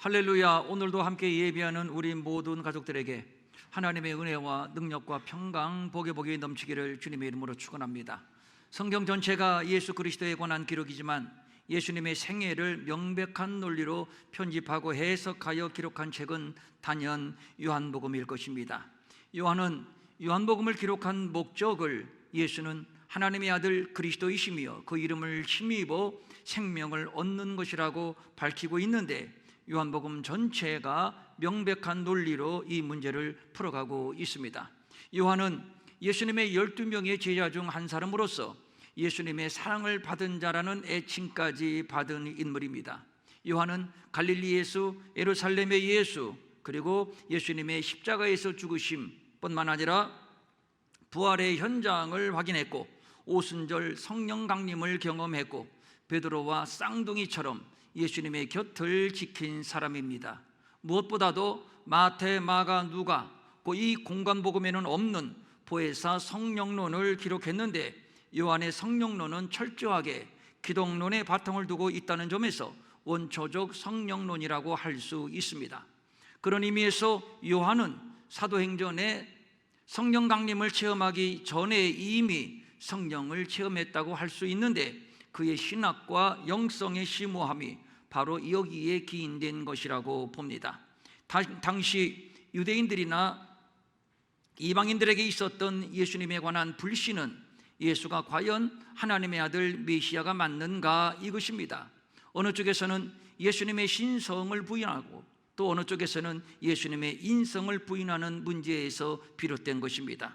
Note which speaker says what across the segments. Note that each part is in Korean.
Speaker 1: 할렐루야. 오늘도 함께 예배하는 우리 모든 가족들에게 하나님의 은혜와 능력과 평강, 복이 넘치기를 주님의 이름으로 축원합니다. 성경 전체가 예수 그리스도에 관한 기록이지만 예수님의 생애를 명백한 논리로 편집하고 해석하여 기록한 책은 단연 요한복음일 것입니다. 요한은 요한복음을 기록한 목적을 예수는 하나님의 아들 그리스도이시며 그 이름을 힘입어 생명을 얻는 것이라고 밝히고 있는데, 요한복음 전체가 명백한 논리로 이 문제를 풀어가고 있습니다. 요한은 예수님의 12명의 제자 중 한 사람으로서 예수님의 사랑을 받은 자라는 애칭까지 받은 인물입니다. 요한은 갈릴리 예수, 예루살렘의 예수, 그리고 예수님의 십자가에서 죽으심 뿐만 아니라 부활의 현장을 확인했고 오순절 성령 강림을 경험했고 베드로와 쌍둥이처럼 예수님의 곁을 지킨 사람입니다. 무엇보다도 마태, 마가, 누가 이 공관복음에는 없는 보혜사 성령론을 기록했는데, 요한의 성령론은 철저하게 기독론의 바탕을 두고 있다는 점에서 원초적 성령론이라고 할 수 있습니다. 그런 의미에서 요한은 사도행전에 성령 강림을 체험하기 전에 이미 성령을 체험했다고 할 수 있는데, 그의 신학과 영성의 심오함이 바로 여기에 기인된 것이라고 봅니다. 당시 유대인들이나 이방인들에게 있었던 예수님에 관한 불신은 예수가 과연 하나님의 아들 메시아가 맞는가, 이것입니다. 어느 쪽에서는 예수님의 신성을 부인하고 또 어느 쪽에서는 예수님의 인성을 부인하는 문제에서 비롯된 것입니다.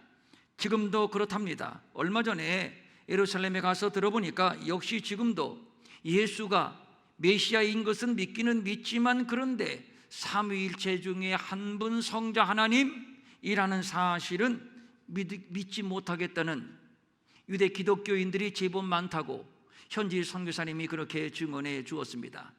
Speaker 1: 지금도 그렇답니다. 얼마 전에 예루살렘에 가서 들어보니까 역시 지금도 예수가 메시아인 것은 믿기는 믿지만, 그런데 삼위일체 중에 한 분 성자 하나님이라는 사실은 믿지 못하겠다는 유대 기독교인들이 제법 많다고 현지 선교사님이 그렇게 증언해 주었습니다.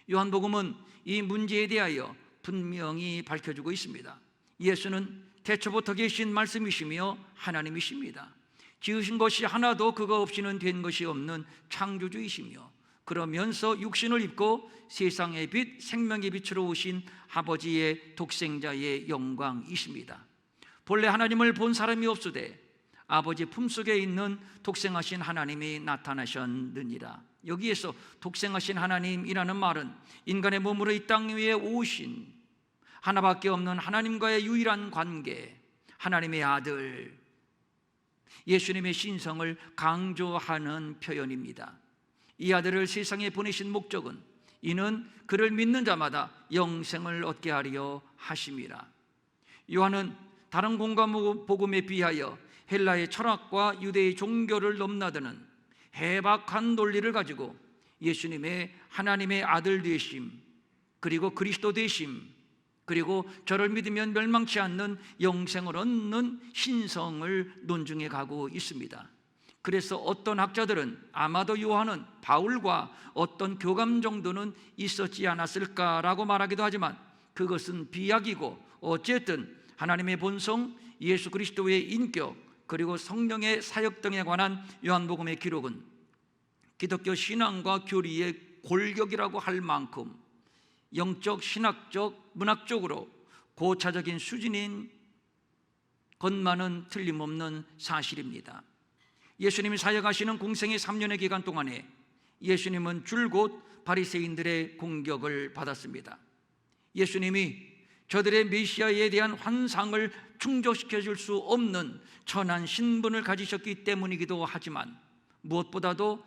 Speaker 1: 요한복음은 이 문제에 대하여 분명히 밝혀주고 있습니다. 예수는 태초부터 계신 말씀이시며 하나님이십니다. 지으신 것이 하나도 그가 없이는 된 것이 없는 창조주이시며, 그러면서 육신을 입고 세상의 빛, 생명의 빛으로 오신 아버지의 독생자의 영광이십니다. 본래 하나님을 본 사람이 없으되 아버지 품속에 있는 독생하신 하나님이 나타나셨느니라. 여기에서 독생하신 하나님이라는 말은 인간의 몸으로 이 땅 위에 오신 하나밖에 없는 하나님과의 유일한 관계, 하나님의 아들 예수님의 신성을 강조하는 표현입니다. 이 아들을 세상에 보내신 목적은 이는 그를 믿는 자마다 영생을 얻게 하려 하심이라. 요한은 다른 공관복음에 비하여 헬라의 철학과 유대의 종교를 넘나드는 해박한 논리를 가지고 예수님의 하나님의 아들 되심, 그리고 그리스도 되심, 그리고 저를 믿으면 멸망치 않는 영생을 얻는 신성을 논증해 가고 있습니다. 그래서 어떤 학자들은 아마도 요한은 바울과 어떤 교감 정도는 있었지 않았을까라고 말하기도 하지만, 그것은 비약이고 어쨌든 하나님의 본성, 예수 그리스도의 인격, 그리고 성령의 사역 등에 관한 요한복음의 기록은 기독교 신앙과 교리의 골격이라고 할 만큼 영적, 신학적, 문학적으로 고차적인 수준인 것만은 틀림없는 사실입니다. 예수님이 사역하시는 공생의 3년의 기간 동안에 예수님은 줄곧 바리새인들의 공격을 받았습니다. 예수님이 저들의 메시아에 대한 환상을 충족시켜 줄 수 없는 천한 신분을 가지셨기 때문이기도 하지만, 무엇보다도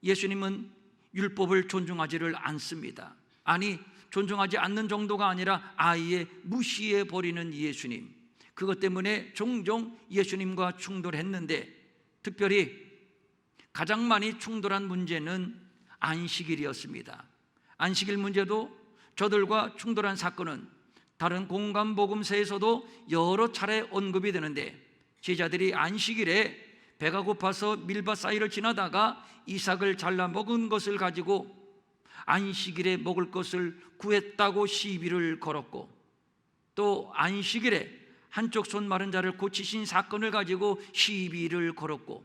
Speaker 1: 예수님은 율법을 존중하지를 않습니다. 아니, 존중하지 않는 정도가 아니라 아예 무시해 버리는 예수님, 그것 때문에 종종 예수님과 충돌했는데, 특별히 가장 많이 충돌한 문제는 안식일이었습니다. 안식일 문제도 저들과 충돌한 사건은 다른 공관복음서에서도 여러 차례 언급이 되는데, 제자들이 안식일에 배가 고파서 밀밭 사이를 지나다가 이삭을 잘라 먹은 것을 가지고 안식일에 먹을 것을 구했다고 시비를 걸었고, 또 안식일에 한쪽 손 마른 자를 고치신 사건을 가지고 시비를 걸었고,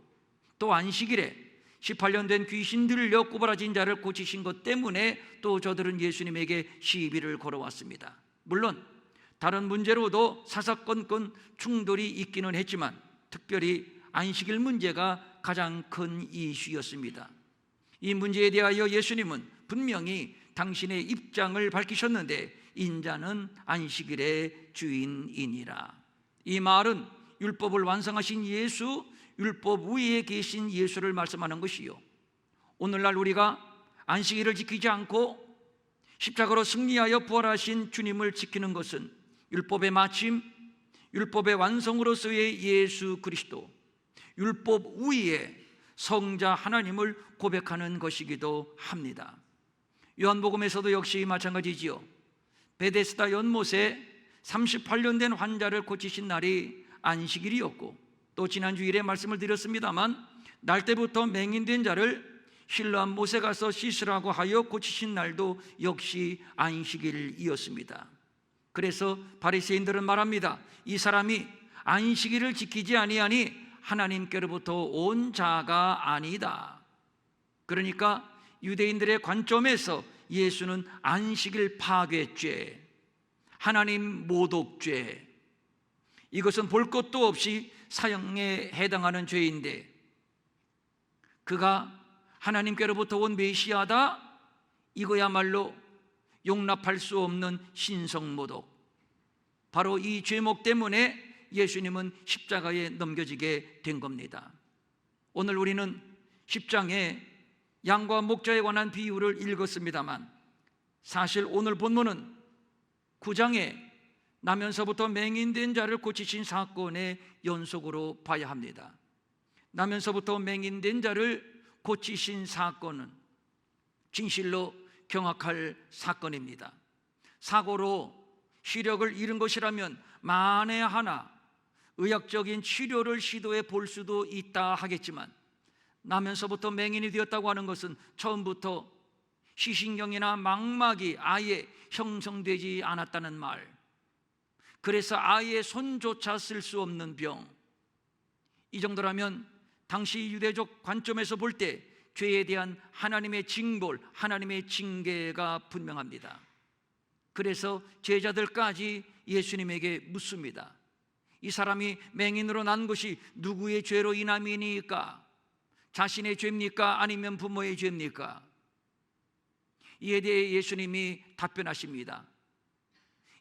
Speaker 1: 또 안식일에 18년 된 귀신 들려 꼬부라진 자를 고치신 것 때문에 또 저들은 예수님에게 시비를 걸어왔습니다. 물론 다른 문제로도 사사건건 충돌이 있기는 했지만 특별히 안식일 문제가 가장 큰 이슈였습니다. 이 문제에 대하여 예수님은 분명히 당신의 입장을 밝히셨는데 인자는 안식일의 주인이니라. 이 말은 율법을 완성하신 예수, 율법 위에 계신 예수를 말씀하는 것이요, 오늘날 우리가 안식일을 지키지 않고 십자가로 승리하여 부활하신 주님을 지키는 것은 율법의 마침, 율법의 완성으로서의 예수 그리스도, 율법 위에 성자 하나님을 고백하는 것이기도 합니다. 요한복음에서도 역시 마찬가지지요. 베데스다 연못에 38년 된 환자를 고치신 날이 안식일이었고, 또 지난 주일에 말씀을 드렸습니다만 날 때부터 맹인된 자를 실로암 못에 가서 씻으라고 하여 고치신 날도 역시 안식일이었습니다. 그래서 바리새인들은 말합니다. 이 사람이 안식일을 지키지 아니하니 하나님께로부터 온 자가 아니다. 그러니까 유대인들의 관점에서 예수는 안식일 파괴죄, 하나님 모독죄, 이것은 볼 것도 없이 사형에 해당하는 죄인데 그가 하나님께로부터 온 메시아다? 이거야말로 용납할 수 없는 신성모독. 바로 이 죄목 때문에 예수님은 십자가에 넘겨지게 된 겁니다. 오늘 우리는 10장에 양과 목자에 관한 비유를 읽었습니다만 사실 오늘 본문은 9장에 나면서부터 맹인된 자를 고치신 사건의 연속으로 봐야 합니다. 나면서부터 맹인된 자를 고치신 사건은 진실로 경악할 사건입니다. 사고로 시력을 잃은 것이라면 만에 하나 의학적인 치료를 시도해 볼 수도 있다 하겠지만 나면서부터 맹인이 되었다고 하는 것은 처음부터 시신경이나 망막이 아예 형성되지 않았다는 말, 그래서 아예 손조차 쓸 수 없는 병, 이 정도라면 당시 유대적 관점에서 볼 때 죄에 대한 하나님의 징벌, 하나님의 징계가 분명합니다. 그래서 제자들까지 예수님에게 묻습니다. 이 사람이 맹인으로 난 것이 누구의 죄로 인함이니까? 자신의 죄입니까? 아니면 부모의 죄입니까? 이에 대해 예수님이 답변하십니다.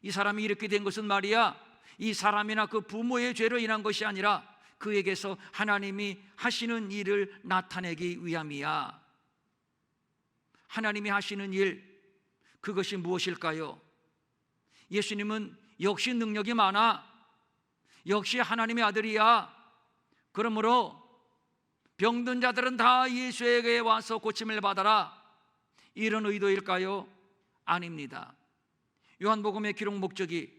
Speaker 1: 이 사람이 이렇게 된 것은 말이야, 이 사람이나 그 부모의 죄로 인한 것이 아니라 그에게서 하나님이 하시는 일을 나타내기 위함이야. 하나님이 하시는 일, 그것이 무엇일까요? 예수님은 역시 능력이 많아, 역시 하나님의 아들이야. 그러므로 병든 자들은 다 예수에게 와서 고침을 받아라, 이런 의도일까요? 아닙니다. 요한복음의 기록 목적이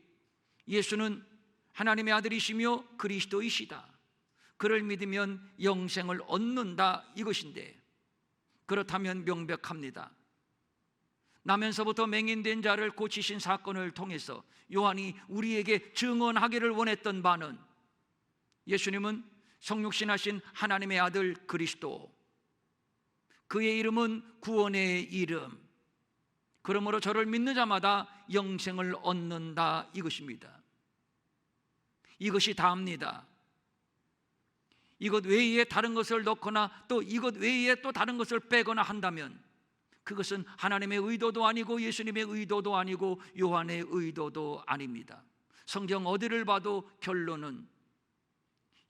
Speaker 1: 예수는 하나님의 아들이시며 그리스도이시다, 그를 믿으면 영생을 얻는다, 이것인데, 그렇다면 명백합니다. 나면서부터 맹인된 자를 고치신 사건을 통해서 요한이 우리에게 증언하기를 원했던 바는 예수님은 성육신하신 하나님의 아들 그리스도, 그의 이름은 구원의 이름, 그러므로 저를 믿는 자마다 영생을 얻는다, 이것입니다. 이것이 다입니다. 이것 외에 다른 것을 넣거나 또 이것 외에 또 다른 것을 빼거나 한다면 그것은 하나님의 의도도 아니고 예수님의 의도도 아니고 요한의 의도도 아닙니다. 성경 어디를 봐도 결론은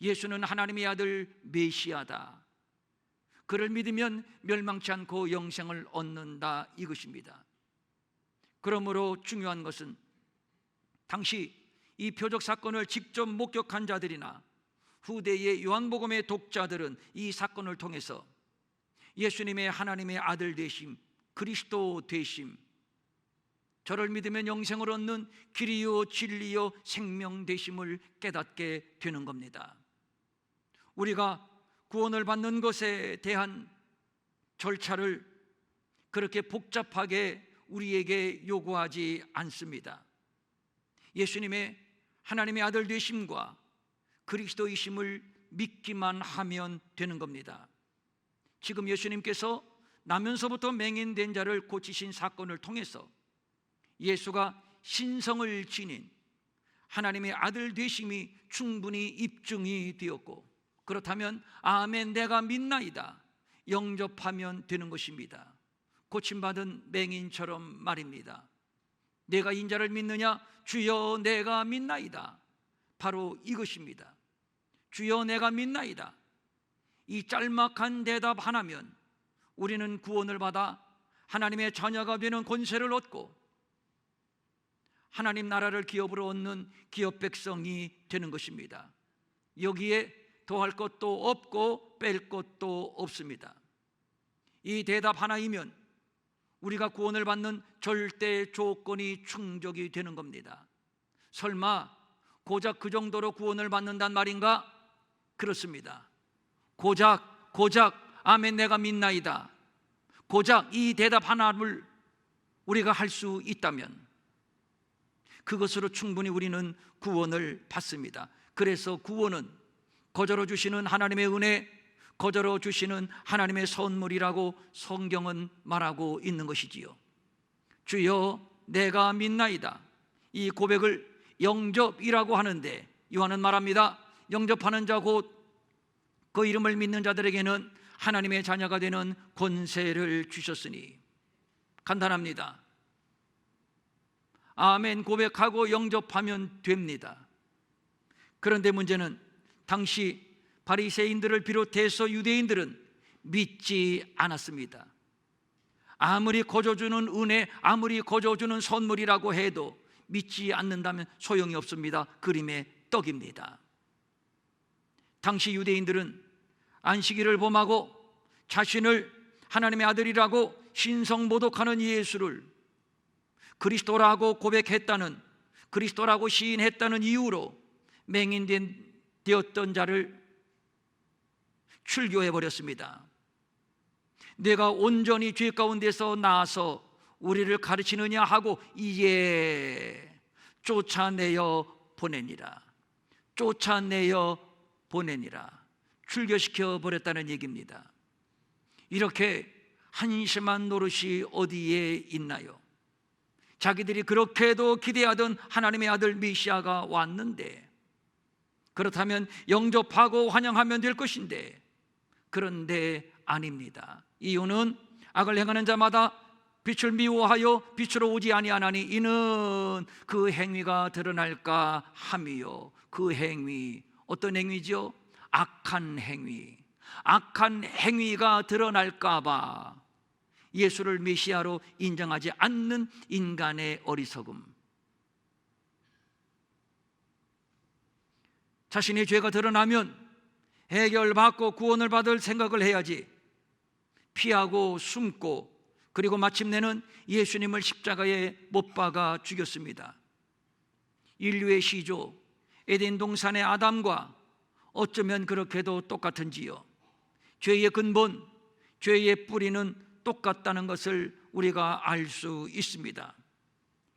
Speaker 1: 예수는 하나님의 아들 메시아다, 그를 믿으면 멸망치 않고 영생을 얻는다, 이것입니다. 그러므로 중요한 것은 당시 이 표적 사건을 직접 목격한 자들이나 후대의 요한복음의 독자들은 이 사건을 통해서 예수님의 하나님의 아들 되심, 그리스도 되심, 저를 믿으면 영생을 얻는 길이요 진리요 생명 되심을 깨닫게 되는 겁니다. 우리가 구원을 받는 것에 대한 절차를 그렇게 복잡하게 우리에게 요구하지 않습니다. 예수님의 하나님의 아들 되심과 그리스도이심을 믿기만 하면 되는 겁니다. 지금 예수님께서 나면서부터 맹인된 자를 고치신 사건을 통해서 예수가 신성을 지닌 하나님의 아들 되심이 충분히 입증이 되었고, 그렇다면 아멘 내가 믿나이다 영접하면 되는 것입니다. 고침받은 맹인처럼 말입니다. 내가 인자를 믿느냐? 주여 내가 믿나이다. 바로 이것입니다. 주여 내가 믿나이다. 이 짤막한 대답 하나면 우리는 구원을 받아 하나님의 자녀가 되는 권세를 얻고 하나님 나라를 기업으로 얻는 기업 백성이 되는 것입니다. 여기에 더할 것도 없고 뺄 것도 없습니다. 이 대답 하나이면 우리가 구원을 받는 절대 조건이 충족이 되는 겁니다. 설마 고작 그 정도로 구원을 받는단 말인가? 그렇습니다. 고작 아멘 내가 믿나이다, 고작 이 대답 하나를 우리가 할 수 있다면 그것으로 충분히 우리는 구원을 받습니다. 그래서 구원은 거저로 주시는 하나님의 은혜, 거저로 주시는 하나님의 선물이라고 성경은 말하고 있는 것이지요. 주여 내가 믿나이다, 이 고백을 영접이라고 하는데 요한은 말합니다. 영접하는 자 곧 그 이름을 믿는 자들에게는 하나님의 자녀가 되는 권세를 주셨으니. 간단합니다. 아멘 고백하고 영접하면 됩니다. 그런데 문제는 당시 바리새인들을 비롯해서 유대인들은 믿지 않았습니다. 아무리 거저주는 은혜, 아무리 거저주는 선물이라고 해도 믿지 않는다면 소용이 없습니다. 그림의 떡입니다. 당시 유대인들은 안식일을 범하고 자신을 하나님의 아들이라고 신성모독하는 예수를 그리스도라고 고백했다는, 그리스도라고 시인했다는 이유로 맹인되었던 자를 출교해버렸습니다. 내가 온전히 죄 가운데서 나와서 우리를 가르치느냐 하고 이에 쫓아내어 보내니라. 출교시켜 버렸다는 얘기입니다. 이렇게 한심한 노릇이 어디에 있나요? 자기들이 그렇게도 기대하던 하나님의 아들 메시아가 왔는데, 그렇다면 영접하고 환영하면 될 것인데, 그런데 아닙니다. 이유는 악을 행하는 자마다 빛을 미워하여 빛으로 오지 아니하나니 이는 그 행위가 드러날까 함이요. 그 행위, 어떤 행위죠? 악한 행위가 드러날까 봐 예수를 메시아로 인정하지 않는 인간의 어리석음. 자신의 죄가 드러나면 해결받고 구원을 받을 생각을 해야지, 피하고 숨고, 그리고 마침내는 예수님을 십자가에 못 박아 죽였습니다. 인류의 시조 에덴 동산의 아담과 어쩌면 그렇게도 똑같은지요. 죄의 근본, 죄의 뿌리는 똑같다는 것을 우리가 알 수 있습니다.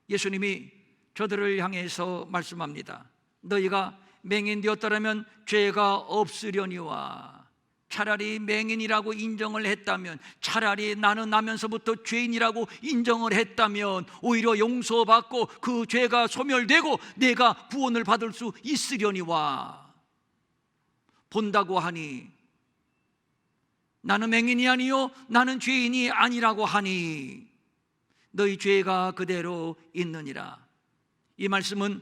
Speaker 1: 예수님이 저들을 향해서 말씀합니다. 너희가 맹인되었더라면 죄가 없으려니와. 차라리 맹인이라고 인정을 했다면, 차라리 나는 나면서부터 죄인이라고 인정을 했다면 오히려 용서받고 그 죄가 소멸되고 내가 구원을 받을 수 있으려니와. 본다고 하니 나는 맹인이 아니요 나는 죄인이 아니라고 하니 너희 죄가 그대로 있느니라. 이 말씀은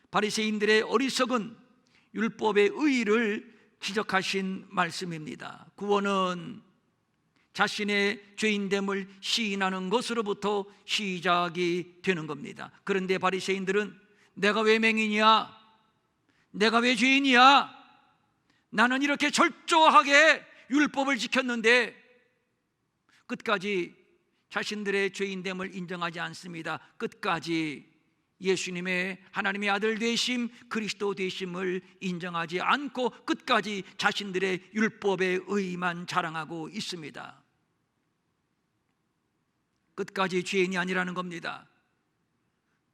Speaker 1: 바리새인들의 어리석은 율법의 의의를 지적하신 말씀입니다. 구원은 자신의 죄인됨을 시인하는 것으로부터 시작이 되는 겁니다. 그런데 바리새인들은 내가 왜 맹인이야? 내가 왜 죄인이야? 나는 이렇게 철저하게 율법을 지켰는데 끝까지 자신들의 죄인됨을 인정하지 않습니다. 끝까지 예수님의 하나님의 아들 되심, 그리스도 되심을 인정하지 않고 끝까지 자신들의 율법의 의의만 자랑하고 있습니다. 끝까지 죄인이 아니라는 겁니다.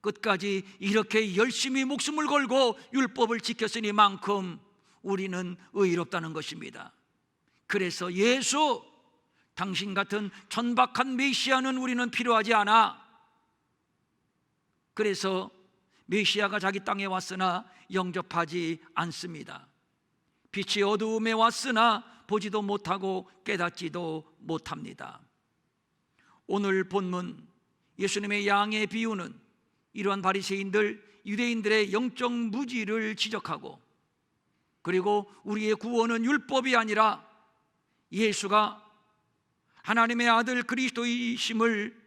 Speaker 1: 끝까지 이렇게 열심히 목숨을 걸고 율법을 지켰으니만큼 우리는 의롭다는 것입니다. 그래서 예수, 당신 같은 천박한 메시아는 우리는 필요하지 않아. 그래서 메시아가 자기 땅에 왔으나 영접하지 않습니다. 빛이 어두움에 왔으나 보지도 못하고 깨닫지도 못합니다. 오늘 본문 예수님의 양의 비유는 이러한 바리새인들, 유대인들의 영적 무지를 지적하고, 그리고 우리의 구원은 율법이 아니라 예수가 하나님의 아들 그리스도이심을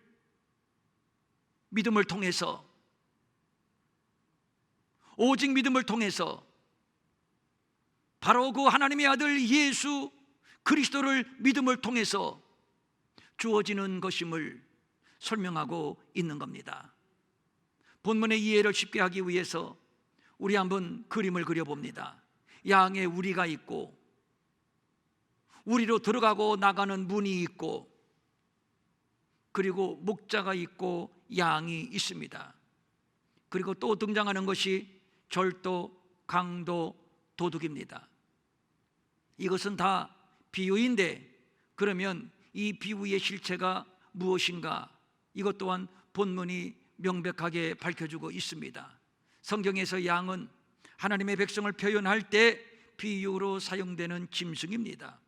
Speaker 1: 믿음을 통해서, 오직 믿음을 통해서 바로 그 하나님의 아들 예수 그리스도를 믿음을 통해서 주어지는 것임을 설명하고 있는 겁니다. 본문의 이해를 쉽게 하기 위해서 우리 한번 그림을 그려봅니다. 양에 우리가 있고, 우리로 들어가고 나가는 문이 있고, 그리고 목자가 있고 양이 있습니다. 그리고 또 등장하는 것이 절도, 강도, 도둑입니다. 이것은 다 비유인데, 그러면 이 비유의 실체가 무엇인가? 이것 또한 본문이 명백하게 밝혀주고 있습니다. 성경에서 양은 하나님의 백성을 표현할 때 비유로 사용되는 짐승입니다.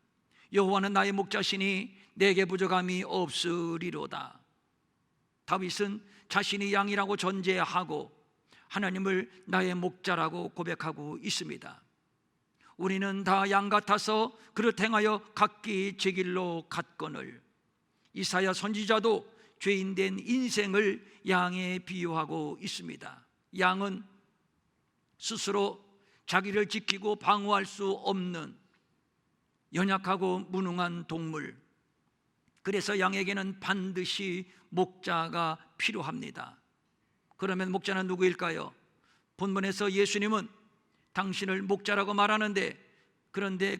Speaker 1: 여호와는 나의 목자시니 내게 부족함이 없으리로다. 다윗은 자신이 양이라고 전제하고 하나님을 나의 목자라고 고백하고 있습니다. 우리는 다 양 같아서 그릇 행하여 각기 제 길로 갔거늘. 이사야 선지자도 죄인된 인생을 양에 비유하고 있습니다. 양은 스스로 자기를 지키고 방어할 수 없는 연약하고 무능한 동물, 그래서 양에게는 반드시 목자가 필요합니다. 그러면 목자는 누구일까요? 본문에서 예수님은 당신을 목자라고 말하는데, 그런데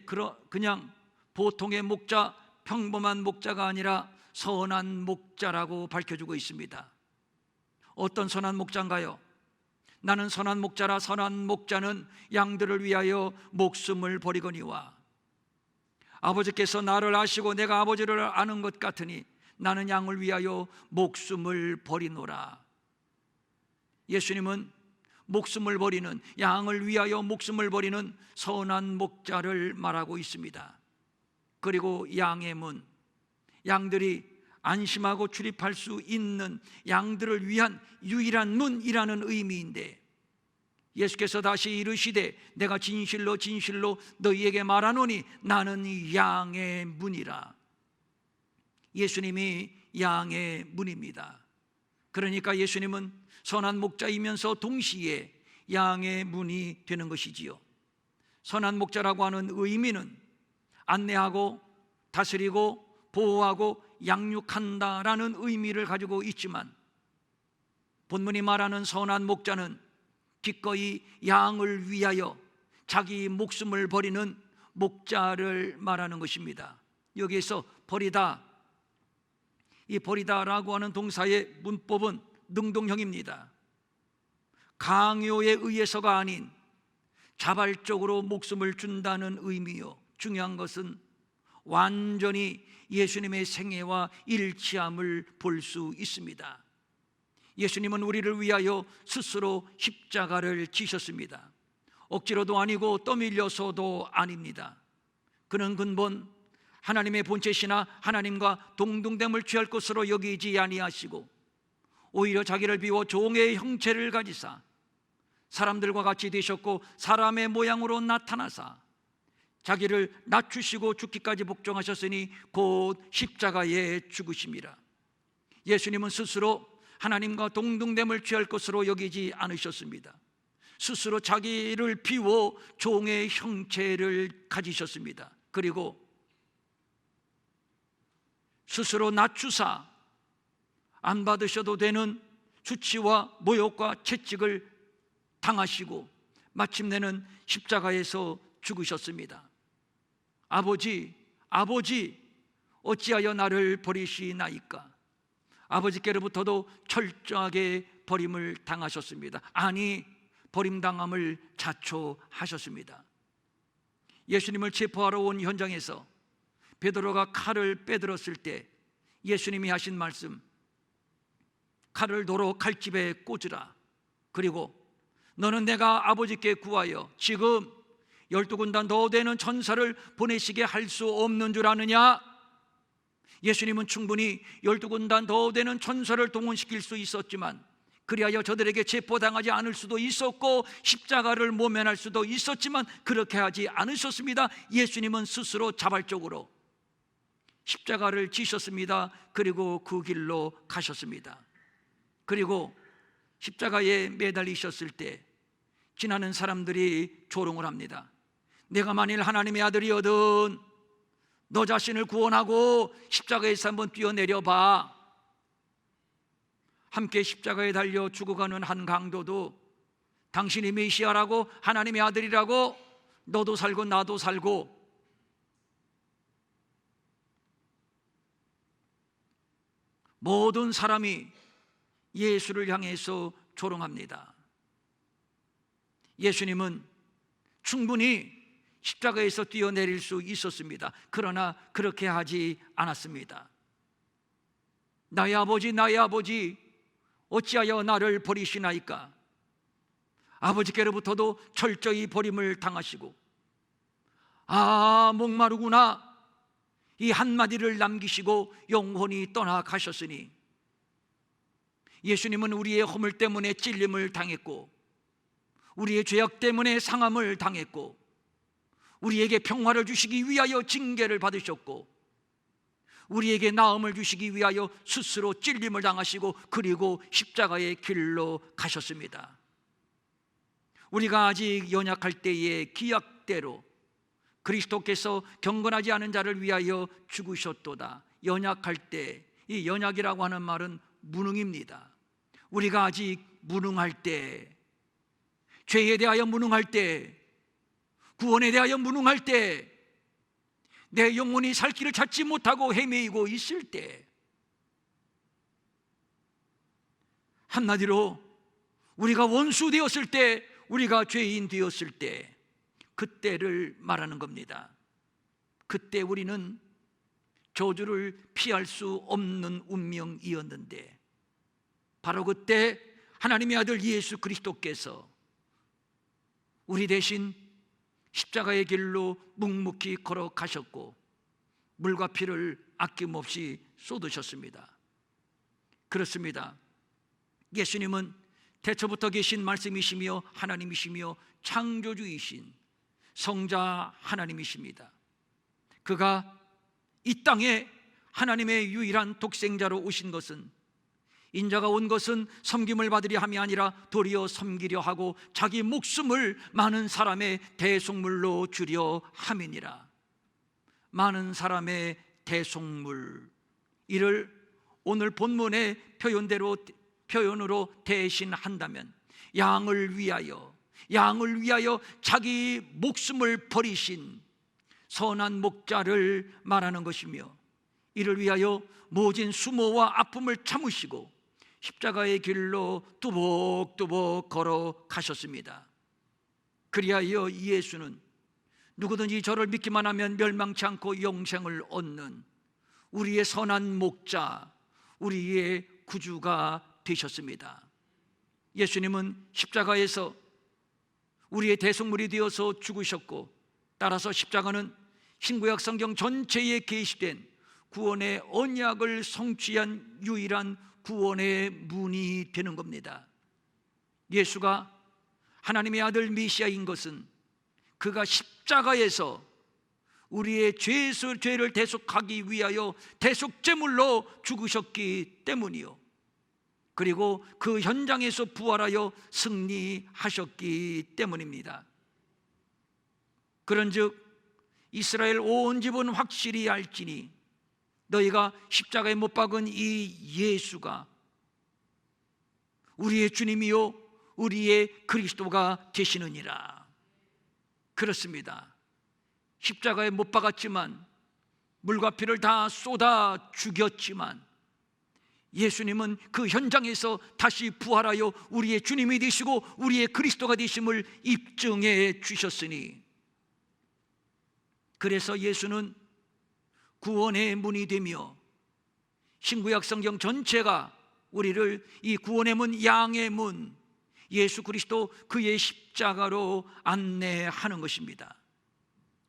Speaker 1: 그냥 보통의 목자, 평범한 목자가 아니라 선한 목자라고 밝혀주고 있습니다. 어떤 선한 목자인가요? 나는 선한 목자라. 선한 목자는 양들을 위하여 목숨을 버리거니와, 아버지께서 나를 아시고 내가 아버지를 아는 것 같으니 나는 양을 위하여 목숨을 버리노라. 예수님은 목숨을 버리는, 양을 위하여 목숨을 버리는 선한 목자를 말하고 있습니다. 그리고 양의 문, 양들이 안심하고 출입할 수 있는 양들을 위한 유일한 문이라는 의미인데, 예수께서 다시 이르시되 내가 진실로 진실로 너희에게 말하노니 나는 양의 문이라. 예수님이 양의 문입니다. 그러니까 예수님은 선한 목자이면서 동시에 양의 문이 되는 것이지요. 선한 목자라고 하는 의미는 안내하고 다스리고 보호하고 양육한다라는 의미를 가지고 있지만, 본문이 말하는 선한 목자는 기꺼이 양을 위하여 자기 목숨을 버리는 목자를 말하는 것입니다. 여기에서 버리다, 이 버리다라고 하는 동사의 문법은 능동형입니다. 강요에 의해서가 아닌 자발적으로 목숨을 준다는 의미요, 중요한 것은 완전히 예수님의 생애와 일치함을 볼 수 있습니다. 예수님은 우리를 위하여 스스로 십자가를 지셨습니다. 억지로도 아니고 떠밀려서도 아닙니다. 그는 근본 하나님의 본체시나 하나님과 동등됨을 취할 것으로 여기지 아니하시고, 오히려 자기를 비워 종의 형체를 가지사 사람들과 같이 되셨고, 사람의 모양으로 나타나사 자기를 낮추시고 죽기까지 복종하셨으니 곧 십자가에 죽으심이라. 예수님은 스스로 하나님과 동등됨을 취할 것으로 여기지 않으셨습니다. 스스로 자기를 비워 종의 형체를 가지셨습니다. 그리고 스스로 낮추사 안 받으셔도 되는 수치와 모욕과 채찍을 당하시고 마침내는 십자가에서 죽으셨습니다. 아버지, 아버지, 어찌하여 나를 버리시나이까? 아버지께로부터도 철저하게 버림을 당하셨습니다. 아니, 버림당함을 자초하셨습니다. 예수님을 체포하러 온 현장에서 베드로가 칼을 빼들었을 때 예수님이 하신 말씀, 칼을 도로 칼집에 꽂으라. 그리고 너는 내가 아버지께 구하여 지금 12군단 더 되는 천사를 보내시게 할 수 없는 줄 아느냐? 예수님은 충분히 12군단 더 되는 천사를 동원시킬 수 있었지만, 그리하여 저들에게 체포당하지 않을 수도 있었고 십자가를 모면할 수도 있었지만 그렇게 하지 않으셨습니다. 예수님은 스스로 자발적으로 십자가를 지셨습니다. 그리고 그 길로 가셨습니다. 그리고 십자가에 매달리셨을 때 지나는 사람들이 조롱을 합니다. 내가 만일 하나님의 아들이거든 너 자신을 구원하고 십자가에서 한번 뛰어내려봐. 함께 십자가에 달려 죽어가는 한 강도도 당신이 메시아라고, 하나님의 아들이라고, 너도 살고 나도 살고, 모든 사람이 예수를 향해서 조롱합니다. 예수님은 충분히 십자가에서 뛰어내릴 수 있었습니다. 그러나 그렇게 하지 않았습니다. 나의 아버지, 나의 아버지, 어찌하여 나를 버리시나이까? 아버지께로부터도 철저히 버림을 당하시고, 아, 목마르구나, 이 한마디를 남기시고 영원히 떠나가셨으니, 예수님은 우리의 허물 때문에 찔림을 당했고, 우리의 죄악 때문에 상함을 당했고, 우리에게 평화를 주시기 위하여 징계를 받으셨고, 우리에게 나음을 주시기 위하여 스스로 찔림을 당하시고, 그리고 십자가의 길로 가셨습니다. 우리가 아직 연약할 때의 기약대로 그리스도께서 경건하지 않은 자를 위하여 죽으셨도다. 연약할 때, 이 연약이라고 하는 말은 무능입니다. 우리가 아직 무능할 때, 죄에 대하여 무능할 때, 구원에 대하여 무능할 때, 내 영혼이 살 길을 찾지 못하고 헤매이고 있을 때, 한마디로 우리가 원수 되었을 때, 우리가 죄인 되었을 때, 그때를 말하는 겁니다. 그때 우리는 저주를 피할 수 없는 운명이었는데, 바로 그때 하나님의 아들 예수 그리스도께서 우리 대신 십자가의 길로 묵묵히 걸어가셨고 물과 피를 아낌없이 쏟으셨습니다. 그렇습니다. 예수님은 태초부터 계신 말씀이시며 하나님이시며 창조주이신 성자 하나님이십니다. 그가 이 땅에 하나님의 유일한 독생자로 오신 것은, 인자가 온 것은 섬김을 받으려 함이 아니라 도리어 섬기려 하고 자기 목숨을 많은 사람의 대속물로 주려 함이니라. 많은 사람의 대속물, 이를 오늘 본문의 표현으로 대신한다면 양을 위하여 자기 목숨을 버리신 선한 목자를 말하는 것이며, 이를 위하여 모진 수모와 아픔을 참으시고 십자가의 길로 뚜벅뚜벅 걸어가셨습니다. 그리하여 예수는 누구든지 저를 믿기만 하면 멸망치 않고 영생을 얻는 우리의 선한 목자, 우리의 구주가 되셨습니다. 예수님은 십자가에서 우리의 대속물이 되어서 죽으셨고, 따라서 십자가는 신구약 성경 전체에 계시된 구원의 언약을 성취한 유일한 구원의 문이 되는 겁니다. 예수가 하나님의 아들 메시아인 것은 그가 십자가에서 우리의 죄를 대속하기 위하여 대속제물로 죽으셨기 때문이요, 그리고 그 현장에서 부활하여 승리하셨기 때문입니다. 그런즉 이스라엘 온 집은 확실히 알지니 너희가 십자가에 못 박은 이 예수가 우리의 주님이요 우리의 그리스도가 되시느니라. 그렇습니다. 십자가에 못 박았지만, 물과 피를 다 쏟아 죽였지만, 예수님은 그 현장에서 다시 부활하여 우리의 주님이 되시고 우리의 그리스도가 되심을 입증해 주셨으니, 그래서 예수는 구원의 문이 되며 신구약 성경 전체가 우리를 이 구원의 문, 양의 문, 예수 그리스도 그의 십자가로 안내하는 것입니다.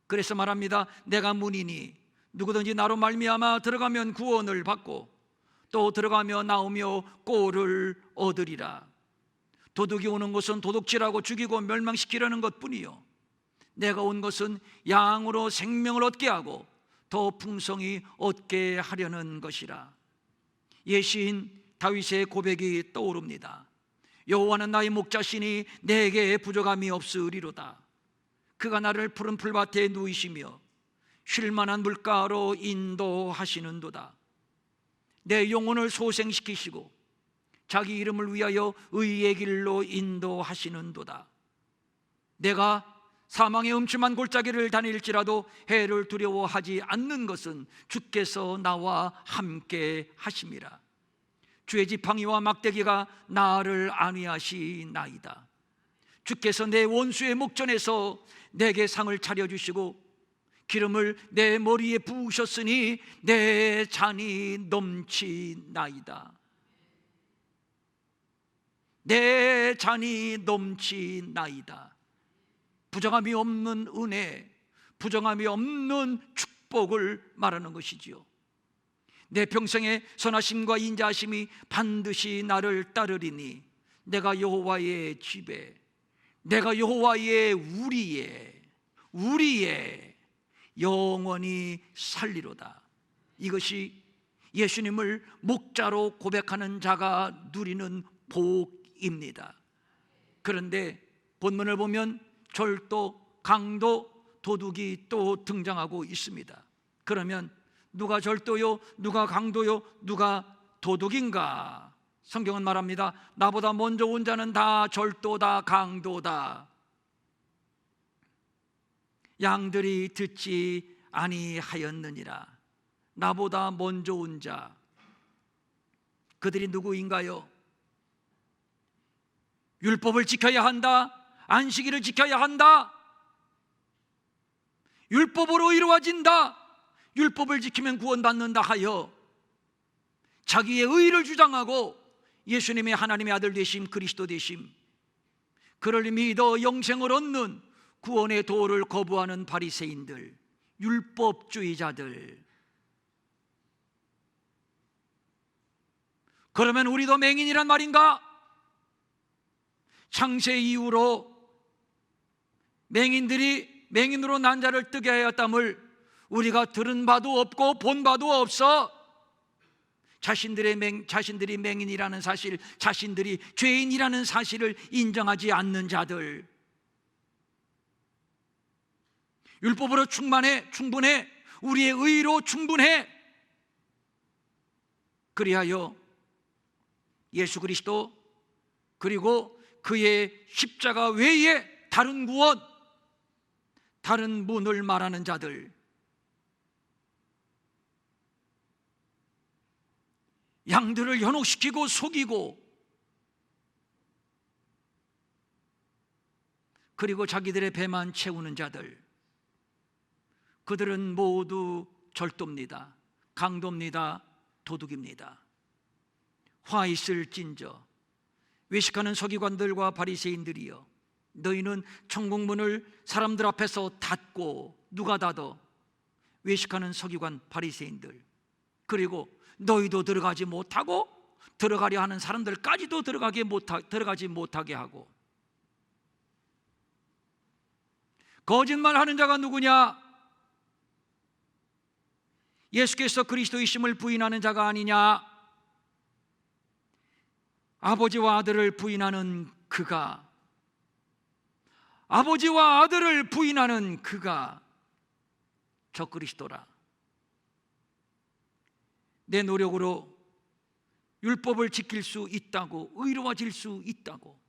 Speaker 1: 그래서 말합니다. 내가 문이니 누구든지 나로 말미암아 들어가면 구원을 받고 또 들어가며 나오며 꼴을 얻으리라. 도둑이 오는 것은 도둑질하고 죽이고 멸망시키려는 것뿐이요 내가 온 것은 양으로 생명을 얻게 하고 더 풍성히 얻게 하려는 것이라. 예시인 다윗의 고백이 떠오릅니다. 여호와는 나의 목자시니 내게 부족함이 없으리로다. 그가 나를 푸른 풀밭에 누이시며 쉴만한 물가로 인도하시는도다. 내 영혼을 소생시키시고 자기 이름을 위하여 의의 길로 인도하시는도다. 내가 사망의 음침한 골짜기를 다닐지라도 해를 두려워하지 않는 것은 주께서 나와 함께 하심이라. 주의 지팡이와 막대기가 나를 안위하시나이다. 주께서 내 원수의 목전에서 내게 상을 차려주시고 기름을 내 머리에 부으셨으니 내 잔이 넘치나이다. 내 잔이 넘치나이다. 부정함이 없는 은혜, 부정함이 없는 축복을 말하는 것이지요. 내 평생의 선하심과 인자하심이 반드시 나를 따르리니 내가 여호와의 집에, 내가 여호와의 우리의 영원히 살리로다. 이것이 예수님을 목자로 고백하는 자가 누리는 복입니다. 그런데 본문을 보면 절도, 강도, 도둑이 또 등장하고 있습니다. 그러면 누가 절도요? 누가 강도요? 누가 도둑인가? 성경은 말합니다. 나보다 먼저 온 자는 다 절도다, 강도다. 양들이 듣지 아니하였느니라. 나보다 먼저 온 자, 그들이 누구인가요? 율법을 지켜야 한다, 안식일을 지켜야 한다, 율법으로 이루어진다, 율법을 지키면 구원받는다 하여 자기의 의를 주장하고 예수님의 하나님의 아들 되심, 그리스도 되심, 그를 믿어 영생을 얻는 구원의 도를 거부하는 바리새인들, 율법주의자들. 그러면 우리도 맹인이란 말인가? 창세 이후로 맹인으로 난 자를 뜨게 하였dam을 우리가 들은 바도 없고 본 바도 없어. 자신들이 맹인이라는 사실, 자신들이 죄인이라는 사실을 인정하지 않는 자들. 율법으로 충분해. 우리의 의로 충분해. 그리하여 예수 그리스도 그리고 그의 십자가 외에 다른 구원, 다른 문을 말하는 자들, 양들을 현혹시키고 속이고 그리고 자기들의 배만 채우는 자들, 그들은 모두 절도입니다. 강도입니다. 도둑입니다. 화 있을진저 외식하는 서기관들과 바리새인들이여, 너희는 천국문을 사람들 앞에서 닫고, 누가 닫어? 외식하는 서기관 바리새인들. 그리고 너희도 들어가지 못하고 들어가려 하는 사람들까지도 들어가지 못하게 하고. 거짓말하는 자가 누구냐? 예수께서 그리스도이심을 부인하는 자가 아니냐? 아버지와 아들을 부인하는 그가, 아버지와 아들을 부인하는 그가 적그리스도라. 내 노력으로 율법을 지킬 수 있다고, 의로워질 수 있다고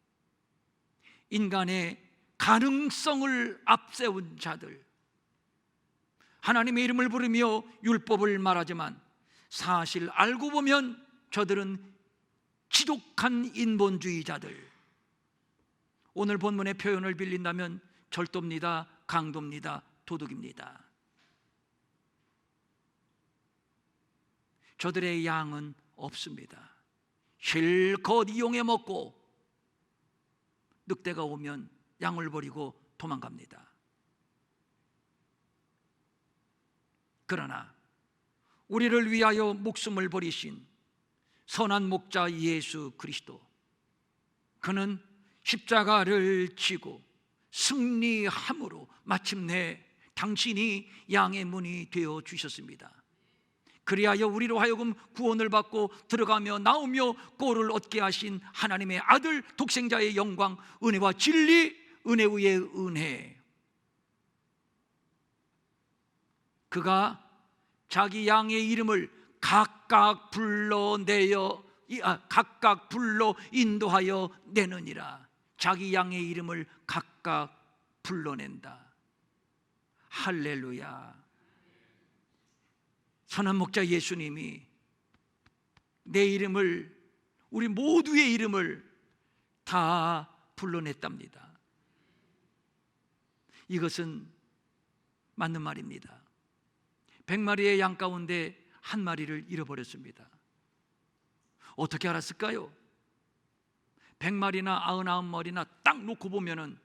Speaker 1: 인간의 가능성을 앞세운 자들, 하나님의 이름을 부르며 율법을 말하지만 사실 알고 보면 저들은 지독한 인본주의자들. 오늘 본문의 표현을 빌린다면 절도입니다, 강도입니다, 도둑입니다. 저들의 양은 없습니다. 실컷 이용해 먹고 늑대가 오면 양을 버리고 도망갑니다. 그러나 우리를 위하여 목숨을 버리신 선한 목자 예수 그리스도, 그는 십자가를 지고 승리함으로 마침내 당신이 양의 문이 되어 주셨습니다. 그리하여 우리로 하여금 구원을 받고 들어가며 나오며 꼴을 얻게 하신 하나님의 아들 독생자의 영광, 은혜와 진리, 은혜 위에 은혜. 그가 자기 양의 이름을 각각 불러 인도하여 내느니라. 자기 양의 이름을 각각 불러낸다. 할렐루야. 선한 목자 예수님이 내 이름을, 우리 모두의 이름을 다 불러냈답니다. 이것은 맞는 말입니다. 100마리의 양 가운데 한 마리를 잃어버렸습니다. 어떻게 알았을까요? 100마리나 99마리나 딱 놓고 보면은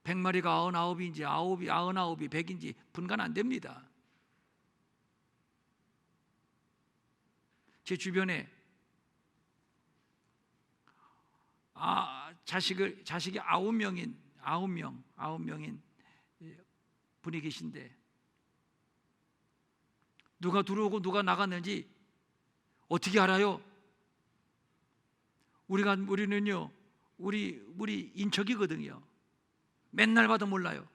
Speaker 1: 100마리가 99인지 99이 100인지 분간 안 됩니다. 제 주변에 자식이 9명인 분이 계신데, 누가 들어오고 누가 나갔는지 어떻게 알아요? 우리는요, 우리 인척이거든요. 맨날 봐도 몰라요.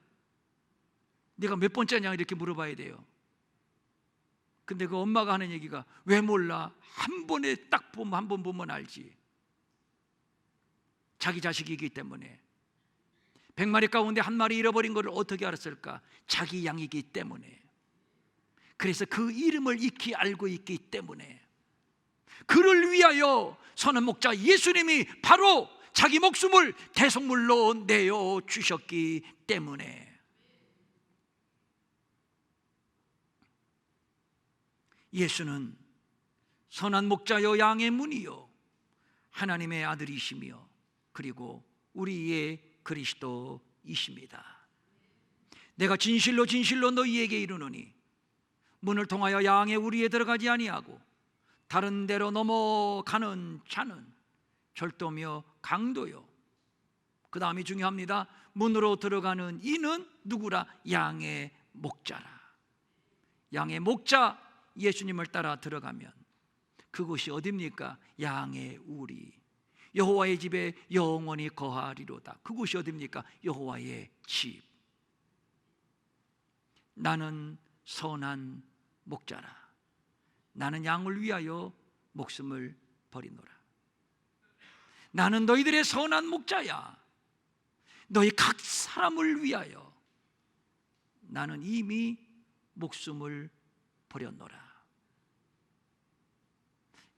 Speaker 1: 네가 몇 번째냐 이렇게 물어봐야 돼요. 근데 그 엄마가 하는 얘기가, 왜 몰라? 한 번에 딱 보면, 한 번 보면 알지. 자기 자식이기 때문에. 100마리 가운데 한 마리 잃어버린 것을 어떻게 알았을까? 자기 양이기 때문에. 그래서 그 이름을 익히 알고 있기 때문에, 그를 위하여 선한 목자 예수님이 바로 자기 목숨을 대속물로 내어 주셨기 때문에. 예수는 선한 목자여 양의 문이요 하나님의 아들이시며 그리고 우리의 그리스도이십니다. 내가 진실로 진실로 너희에게 이르노니 문을 통하여 양의 우리에 들어가지 아니하고 다른 데로 넘어가는 자는 절도며 강도요, 그 다음이 중요합니다. 문으로 들어가는 이는 누구라? 양의 목자라. 양의 목자 예수님을 따라 들어가면 그곳이 어디입니까? 양의 우리, 여호와의 집에 영원히 거하리로다. 그곳이 어디입니까? 여호와의 집. 나는 선한 목자라. 나는 양을 위하여 목숨을 버리노라. 나는 너희들의 선한 목자야. 너희 각 사람을 위하여 나는 이미 목숨을 버렸노라.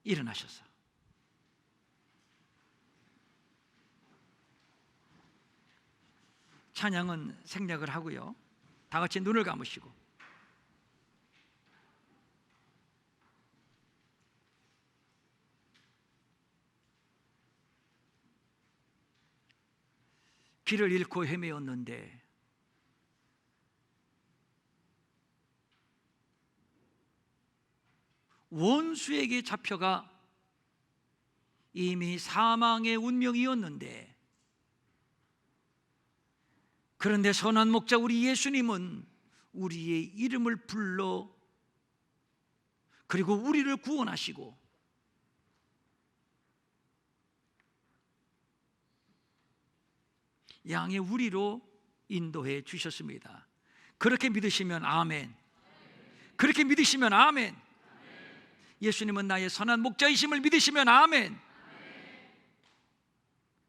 Speaker 1: 일어나셔서 찬양은 생략을 하고요, 다 같이 눈을 감으시고 길을 잃고 헤매었는데 원수에게 잡혀가 이미 사망의 운명이었는데, 그런데 선한 목자 우리 예수님은 우리의 이름을 불러 그리고 우리를 구원하시고 양의 우리로 인도해 주셨습니다. 그렇게 믿으시면 아멘. 그렇게 믿으시면 아멘. 예수님은 나의 선한 목자이심을 믿으시면 아멘.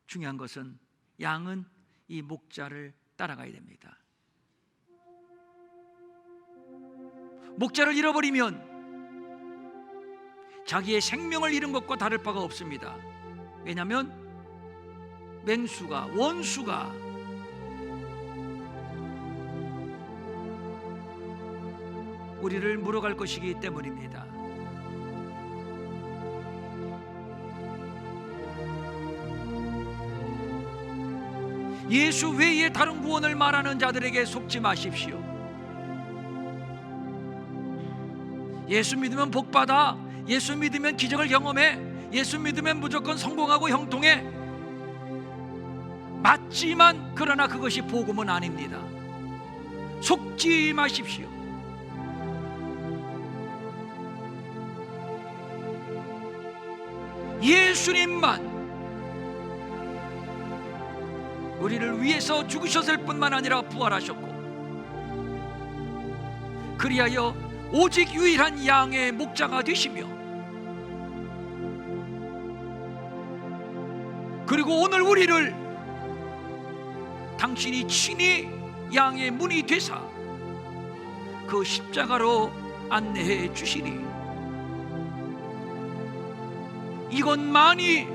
Speaker 1: 중요한 것은 양은 이 목자를 따라가야 됩니다. 목자를 잃어버리면 자기의 생명을 잃은 것과 다를 바가 없습니다. 왜냐하면 원수가 우리를 물어갈 것이기 때문입니다. 예수 외에 다른 구원을 말하는 자들에게 속지 마십시오. 예수 믿으면 복받아, 예수 믿으면 기적을 경험해, 예수 믿으면 무조건 성공하고 형통해. 맞지만 그러나 그것이 복음은 아닙니다. 속지 마십시오. 예수님만 우리를 위해서 죽으셨을 뿐만 아니라 부활하셨고, 그리하여 오직 유일한 양의 목자가 되시며, 그리고 오늘 우리를 당신이 친히 양의 문이 되사 그 십자가로 안내해 주시니, 이것만이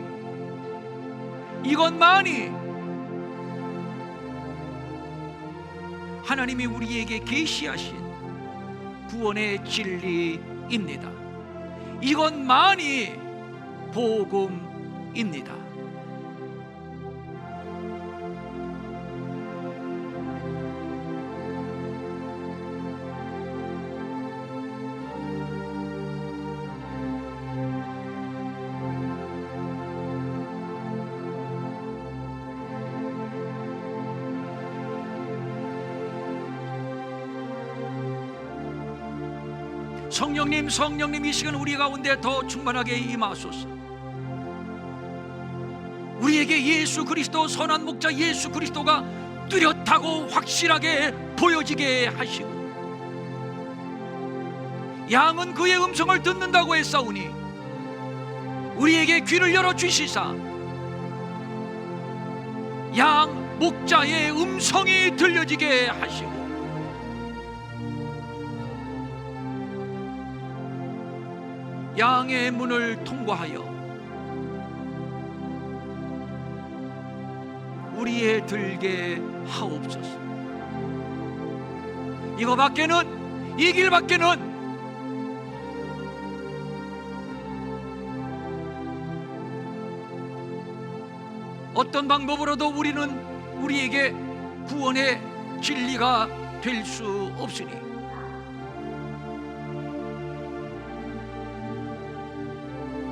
Speaker 1: 하나님이 우리에게 계시하신 구원의 진리입니다. 이것만이 복음입니다. 성령님 이 시간 우리 가운데 더 충만하게 임하소서. 우리에게 예수 그리스도, 선한 목자 예수 그리스도가 뚜렷하고 확실하게 보여지게 하시고, 양은 그의 음성을 듣는다고 했사오니 우리에게 귀를 열어주시사 양 목자의 음성이 들려지게 하시고, 양의 문을 통과하여 우리에 들게 하옵소서. 이 길 밖에는 어떤 방법으로도 우리에게 구원의 진리가 될 수 없으니,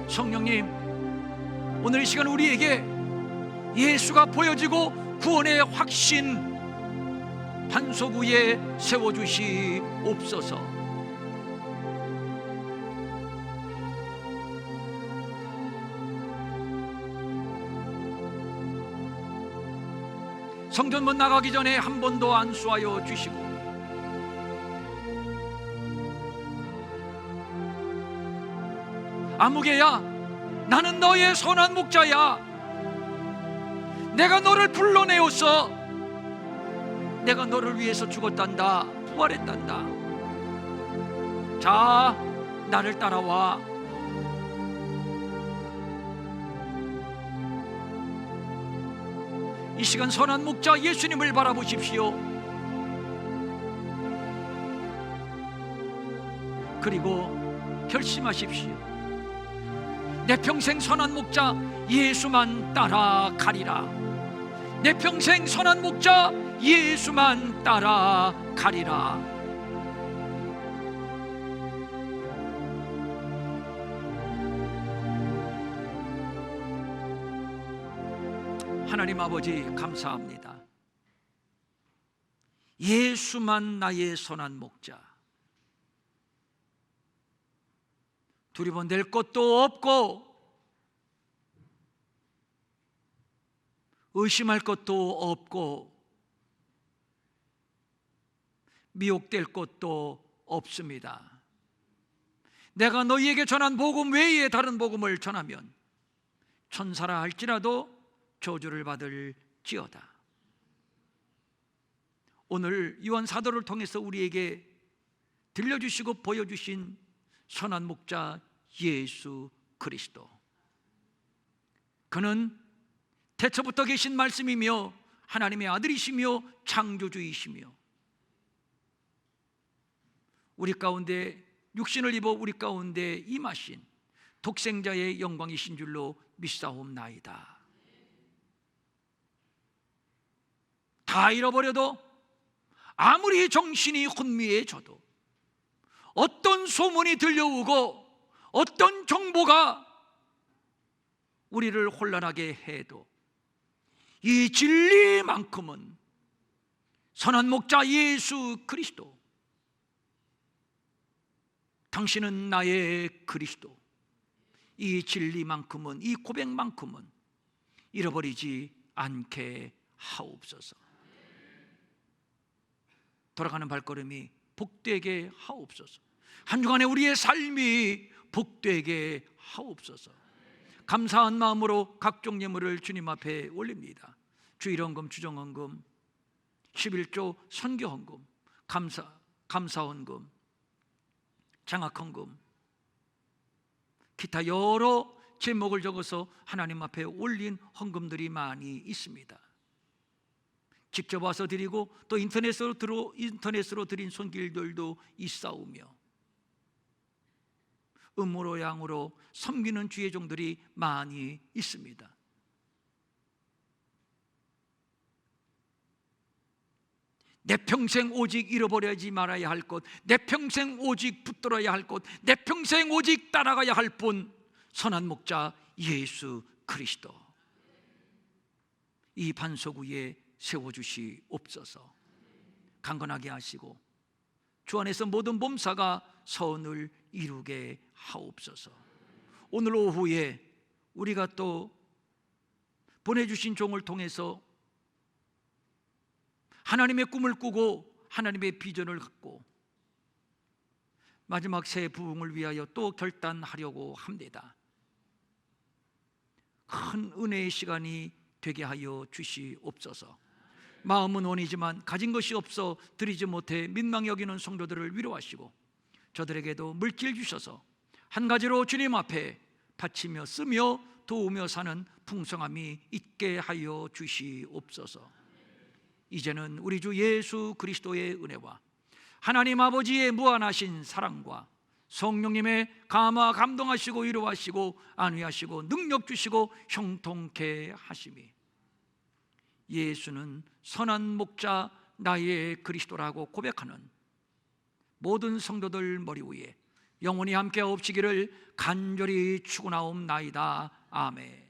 Speaker 1: 성령님, 오늘 이 시간 우리에게 예수가 보여지고 구원의 확신 반석 위에 세워주시옵소서. 성전문 나가기 전에 한 번 더 안수하여 주시고, 아무개야, 나는 너의 선한 목자야. 내가 너를 불러내었어. 내가 너를 위해서 죽었단다, 부활했단다. 자, 나를 따라와. 이 시간 선한 목자 예수님을 바라보십시오. 그리고 결심하십시오. 내 평생 선한 목자 예수만 따라가리라. 내 평생 선한 목자 예수만 따라가리라. 하나님 아버지, 감사합니다. 예수만 나의 선한 목자. 두리번댈 것도 없고 의심할 것도 없고 미혹될 것도 없습니다. 내가 너희에게 전한 복음 외에 다른 복음을 전하면 천사라 할지라도 저주를 받을지어다. 오늘 요한 사도를 통해서 우리에게 들려주시고 보여주신 선한 목자 예수 그리스도, 그는 태초부터 계신 말씀이며 하나님의 아들이시며 창조주이시며 우리 가운데 육신을 입어 우리 가운데 임하신 독생자의 영광이신 줄로 믿사옵나이다. 다 잃어버려도, 아무리 정신이 혼미해져도, 어떤 소문이 들려오고 어떤 정보가 우리를 혼란하게 해도 이 진리만큼은 선한 목자 예수 그리스도, 당신은 나의 그리스도, 이 진리만큼은, 이 고백만큼은 잃어버리지 않게 하옵소서. 돌아가는 발걸음이 복되게 하옵소서. 한 주간의 우리의 삶이 복되게 하옵소서. 감사한 마음으로 각종 예물을 주님 앞에 올립니다. 주일헌금, 주정헌금, 11조 선교헌금, 감사헌금, 장학헌금, 기타 여러 제목을 적어서 하나님 앞에 올린 헌금들이 많이 있습니다. 직접 와서 드리고 또 인터넷으로 드린 손길들도 있사오며, 음으로 양으로 섬기는 주의 종들이 많이 있습니다. 내 평생 오직 잃어버리지 말아야 할 것, 내 평생 오직 붙들어야 할 것, 내 평생 오직 따라가야 할 분, 선한 목자 예수 그리스도, 이 반석 위에 세워주시옵소서. 강건하게 하시고 주 안에서 모든 범사가 선을 이루게 하옵소서. 오늘 오후에 우리가 또 보내주신 종을 통해서 하나님의 꿈을 꾸고 하나님의 비전을 갖고 마지막 새 부흥을 위하여 또 결단하려고 합니다. 큰 은혜의 시간이 되게 하여 주시옵소서. 마음은 원이지만 가진 것이 없어 드리지 못해 민망히 여기는 성도들을 위로하시고, 저들에게도 물질 주셔서 한 가지로 주님 앞에 바치며 쓰며 도우며 사는 풍성함이 있게 하여 주시옵소서. 이제는 우리 주 예수 그리스도의 은혜와 하나님 아버지의 무한하신 사랑과 성령님의 감화 감동하시고 위로하시고 안위하시고 능력 주시고 형통케 하심이, 예수는 선한 목자 나의 그리스도라고 고백하는 모든 성도들 머리 위에 영원히 함께 없시기를 간절히 축원하옵나이다. 아멘.